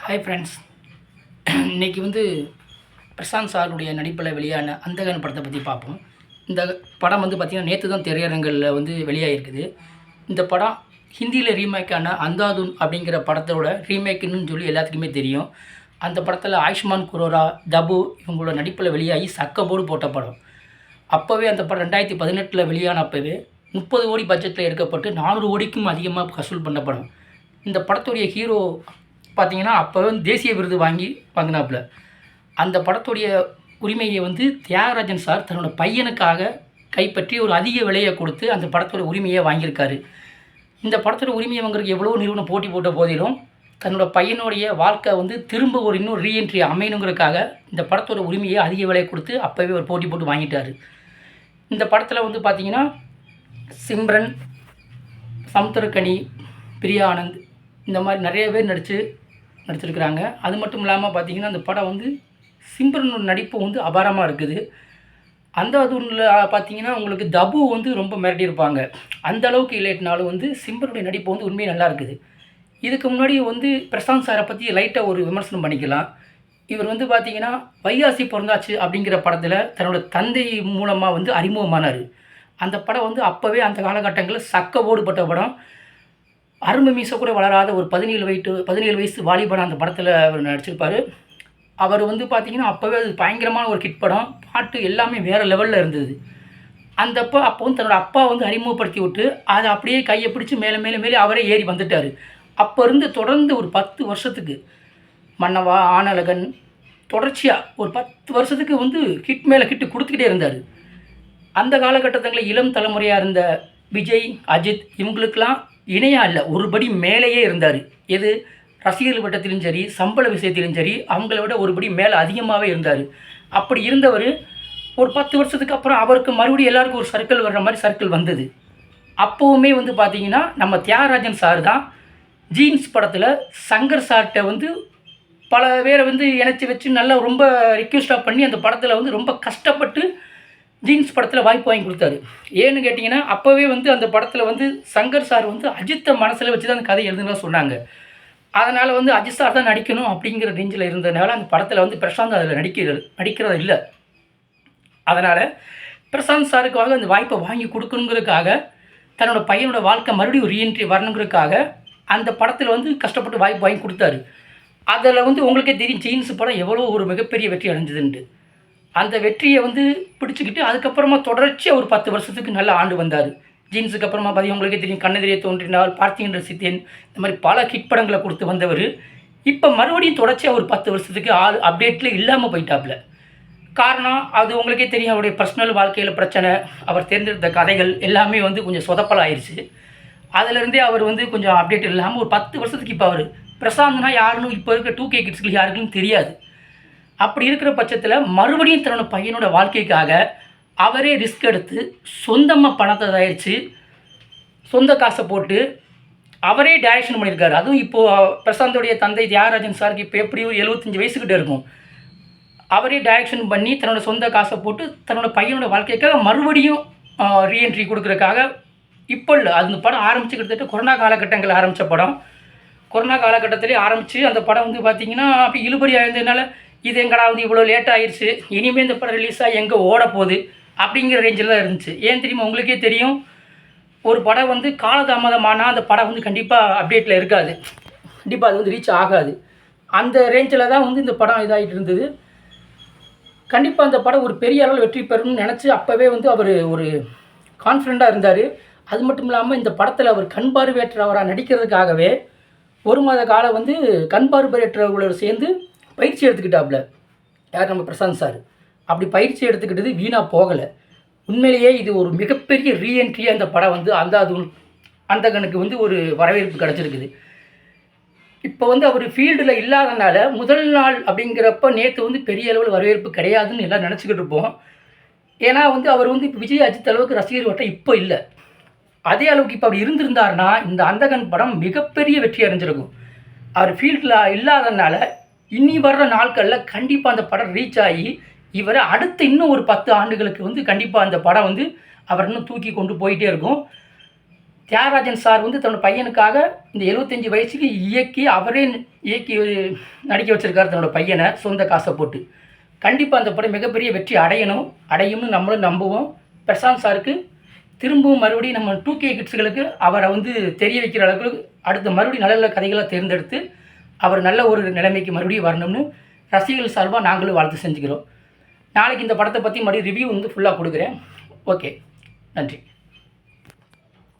Hi friends. இன்றைக்கி பிரசாந்த் சாருடைய நடிப்பில் வெளியான அந்தகன் படத்தை பற்றி பார்ப்போம். இந்த படம் பார்த்திங்கன்னா நேற்று தான் திரையரங்களில் வெளியாகிருக்குது. இந்த படம் ஹிந்தியில் ரீமேக்கான அந்தாதுன் அப்படிங்கிற படத்தோட ரீமேக்குன்னு சொல்லி எல்லாத்துக்குமே தெரியும். அந்த படத்தில் ஆயுஷ்மான் குரோரா, தபு இவங்களோட நடிப்பில் வெளியாகி சக்கப்போடு போட்ட படம். அப்போவே அந்த படம் 2018 வெளியான அப்போவே 30 கோடி பட்ஜெட்டில் எடுக்கப்பட்டு 400 கோடிக்கும் அதிகமாக வசூல் பண்ண படம். இந்த படத்துடைய ஹீரோ பார்த்திங்கன்னா அப்போ தேசிய விருது வாங்கினாப்புல. அந்த படத்துடைய உரிமையை தியாகராஜன் சார் தன்னோட பையனுக்காக கைப்பற்றி ஒரு அதிக விலையை கொடுத்து அந்த படத்தோட உரிமையை வாங்கியிருக்காரு. இந்த படத்தோட உரிமையை வாங்குறதுக்கு எவ்வளோ நிறுவனம் போட்டி போட்ட போதிலும் தன்னோட பையனுடைய வாழ்க்கை திரும்ப இன்னொரு ரீஎன்ட்ரி அமையணுங்கிறதுக்காக இந்த படத்தோட உரிமையை அதிக விலையை கொடுத்து அப்போவே ஒரு போட்டி போட்டு வாங்கிட்டார். இந்த படத்தில் பார்த்திங்கன்னா சிம்ரன், சமுத்திரக்கனி, பிரியா ஆனந்த் இந்த மாதிரி நிறைய பேர் நடிச்சிருக்கிறாங்க. அது மட்டும் இல்லாமல் பார்த்திங்கன்னா அந்த படம் சிம்ரனோட நடிப்பு அபாரமாக இருக்குது. அந்த அதுல பார்த்திங்கன்னா உங்களுக்கு தபு ரொம்ப மிரட்டியிருப்பாங்க. அந்த அளவுக்கு இல்லைனாலும் சிம்ரனுடைய நடிப்பு உண்மையாக நல்லா இருக்குது. இதுக்கு முன்னாடி பிரசாந்த் சாரை பற்றி லைட்டாக ஒரு விமர்சனம் பண்ணிக்கலாம். இவர் பார்த்திங்கன்னா வைகாசி பிறந்தாச்சு அப்படிங்கிற படத்தில் தன்னோட தந்தை மூலமாக அறிமுகமானார். அந்த படம் அப்போவே அந்த காலகட்டங்களில் சக்கப்போடுபட்ட படம். அரும்பு மீசை கூட வளராத ஒரு 17 வயசு வாலிபன் அந்த படத்தில் அவர் நடிச்சிருப்பார். அவர் பார்த்திங்கன்னா அப்போவே அது பயங்கரமான ஒரு ஹிட் படம். பாட்டு எல்லாமே வேறு லெவலில் இருந்தது. அப்போ தன்னோட அப்பா அறிமுகப்படுத்தி விட்டு அதை அப்படியே கையை பிடிச்சி மேலே அவரே ஏறி வந்துட்டார். அப்போ இருந்து தொடர்ந்து ஒரு 10 வருஷத்துக்கு மன்னவா, ஆனழகன் தொடர்ச்சியாக ஒரு 10 வருஷத்துக்கு ஹிட் மேலே ஹிட்டு கொடுத்துக்கிட்டே இருந்தார். அந்த காலகட்டத்தில் இளம் தலைமுறையாக இருந்த விஜய், அஜித் இவங்களுக்கெல்லாம் இணையாக இல்லை, ஒருபடி மேலேயே இருந்தார். எது ரசிகர்கள் வட்டத்திலும் சரி, சம்பள விஷயத்திலும் சரி அவங்கள விட ஒருபடி மேலே அதிகமாகவே இருந்தார். அப்படி இருந்தவர் ஒரு 10 வருஷத்துக்கு அப்புறம் அவருக்கு மறுபடியும் எல்லாருக்கும் ஒரு சர்க்கிள் வர்ற மாதிரி சர்க்கிள் வந்தது. அப்போவுமே பார்த்திங்கன்னா நம்ம தியாகராஜன் சார் தான் ஜீன்ஸ் படத்தில் சங்கர் சார்கிட்ட பல பேரை இணைச்சி வச்சு நல்லா ரொம்ப ரிக்வெஸ்டாக பண்ணி அந்த படத்தில் ரொம்ப கஷ்டப்பட்டு ஜீன்ஸ் படத்தில் வாய்ப்பு வாங்கி கொடுத்தாரு. ஏன்னு கேட்டிங்கன்னா அப்போவே அந்த படத்தில் சங்கர் சார் அஜித்தை மனசில் வச்சு தான் அந்த கதை எழுதுன்னு சொன்னாங்க. அதனால் அஜித் சார் தான் நடிக்கணும் அப்படிங்கிற ரேஞ்சில் இருந்ததுனால அந்த படத்தில் பிரசாந்த் அதில் நடிக்கிறது இல்லை. அதனால் பிரசாந்த் சாருக்காக அந்த வாய்ப்பை வாங்கி கொடுக்கணுங்கிறதுக்காக தன்னோட பையனோட வாழ்க்கை மறுபடியும் ரீஎன்ட்ரி வரணுங்கிறதுக்காக அந்த படத்தில் கஷ்டப்பட்டு வாய்ப்பு வாங்கி கொடுத்தாரு. அதில் உங்களுக்கே தெரியும் ஜீன்ஸ் படம் எவ்வளோ ஒரு மிகப்பெரிய வெற்றி அடைஞ்சதுண்டு. அந்த வெற்றியை பிடிச்சிக்கிட்டு அதுக்கப்புறமா தொடர்ச்சியாக ஒரு 10 வருஷத்துக்கு நல்லா ஆண்டு வந்தார். ஜீன்ஸுக்கு அப்புறமா பார்த்தீங்கன்னா உங்களுக்கே தெரியும் கண்ணெதிரே தோன்றினால், பார்த்திபன் சித்தேன் இந்த மாதிரி பல ஹிட் படங்களை கொடுத்து வந்தவர் இப்போ மறுபடியும் தொடர்ச்சியாக ஒரு 10 வருஷத்துக்கு அப்டேட்டில் இல்லாமல் போயிட்டாப்புல. காரணம் அது உங்களுக்கே தெரியும், அவருடைய பர்சனல் வாழ்க்கையில் பிரச்சனை, அவர் தேர்ந்தெடுத்த கதைகள் எல்லாமே கொஞ்சம் சொதப்பல் ஆயிடுச்சு. அதிலிருந்தே அவர் கொஞ்சம் அப்டேட் இல்லாமல் ஒரு 10 வருஷத்துக்கு இப்போ அவர் பிரசாந்த்னா யாருன்னு இப்போ இருக்க 2K கிட்ஸ்க்கு யாருக்குன்னு தெரியாது. அப்படி இருக்கிற பட்சத்தில் மறுபடியும் தன்னோட பையனோட வாழ்க்கைக்காக அவரே ரிஸ்க் எடுத்து சொந்தமாக பணத்தை தயாரித்து சொந்த காசை போட்டு அவரே டைரக்ஷன் பண்ணியிருக்காரு. அதுவும் இப்போது பிரசாந்தோடைய தந்தை தியாகராஜன் சாருக்கு இப்போ எப்படி ஒரு 75 வயசுக்கிட்ட இருக்கும். அவரே டைரக்ஷன் பண்ணி தன்னோட சொந்த காசை போட்டு தன்னோட பையனோட வாழ்க்கைக்காக மறுபடியும் ரீஎன்ட்ரி கொடுக்குறதுக்காக இப்போ இல்லை, அந்த படம் ஆரம்பித்து கிட்டத்தட்ட கொரோனா காலகட்டங்களில் ஆரம்பித்த படம். கொரோனா காலகட்டத்திலே ஆரம்பித்து அந்த படம் பார்த்திங்கன்னா அப்போ இழுபறி ஆயிருந்ததுனால இது எங்கடா இவ்வளோ லேட் ஆயிடுச்சு, இனிமேல் இந்த படம் ரிலீஸ் ஆகி எங்கே ஓட போகுது அப்படிங்கிற ரேஞ்சில் தான் இருந்துச்சு. ஏன் தெரியுமா, உங்களுக்கே தெரியும் ஒரு படம் காலதாமதமானால் அந்த படம் கண்டிப்பாக அப்டேட்டில் இருக்காது, கண்டிப்பாக அது ரீச் ஆகாது. அந்த ரேஞ்சில் தான் இந்த படம் இதாகிட்டு இருந்தது. கண்டிப்பாக அந்த படம் ஒரு பெரிய அளவில் வெற்றி பெறணும்னு நினச்சி அப்போவே அவர் ஒரு கான்ஃபிடண்ட்டாக இருந்தார். அது மட்டும் இல்லாமல் இந்த படத்தில் அவர் கண் பார்வையற்றவராக நடிக்கிறதுக்காகவே ஒரு மாத காலம் கண் பார்வையற்றவர்களோடு சேர்ந்து பயிற்சி எடுத்துக்கிட்டாப்புல. யார் நம்ம பிரசாந்த் சார். அப்படி பயிற்சி எடுத்துக்கிட்டது வீணாக போகலை. உண்மையிலேயே இது ஒரு மிகப்பெரிய ரீஎன்ட்ரியாக இந்த படம் அந்தகனுக்கு ஒரு வரவேற்பு கிடச்சிருக்குது. இப்போ அவர் ஃபீல்டில் இல்லாதனால முதல் நாள் அப்படிங்கிறப்ப நேற்று பெரிய அளவில் வரவேற்பு கிடையாதுன்னு எல்லாம் நினச்சிக்கிட்டு இருப்போம். ஏன்னா அவர் இப்போ விஜய், அஜித் அளவுக்கு ரசிகர் வட்டம் இப்போ இல்லை. அதே அளவுக்கு இப்போ அவர் இருந்திருந்தாருன்னா இந்த அந்தகன் படம் மிகப்பெரிய வெற்றி அடைஞ்சிருக்கும். அவர் ஃபீல்டில் இல்லாதனால இனி வர்ற நாட்களில் கண்டிப்பாக அந்த படம் ரீச் ஆகி இவரை அடுத்து இன்னும் ஒரு 10 ஆண்டுகளுக்கு கண்டிப்பாக அந்த படம் அவர் இன்னும் தூக்கி கொண்டு போயிட்டே இருக்கும். தியாகராஜன் சார் வந்து தன்னோட பையனுக்காக இந்த 75 வயசுக்கு இயக்கி அவரே இயக்கி நடிக்க வச்சுருக்காரு தன்னோட பையனை சொந்த காசை போட்டு. கண்டிப்பாக அந்த படம் மிகப்பெரிய வெற்றி அடையும்னு நம்மளும் நம்புவோம். பிரசாந்த் சாருக்கு திரும்பவும் மறுபடியும் நம்ம 2K கிட்ஸுகளுக்கு அவரை வந்து தெரிய வைக்கிற அளவுக்கு அடுத்த மறுபடியும் நல்ல நல்ல கதைகளை தேர்ந்தெடுத்து அவர் நல்ல ஒரு நிலைமைக்கு மறுபடியும் வரணும்னு ரசிகர்கள் சார்பாக நாங்களும் வாழ்த்து செஞ்சுக்கிறோம். நாளைக்கு இந்த படத்தை பற்றி மறுபடியும் ரிவ்யூ வந்து ஃபுல்லாக கொடுக்குறேன். ஓகே, நன்றி.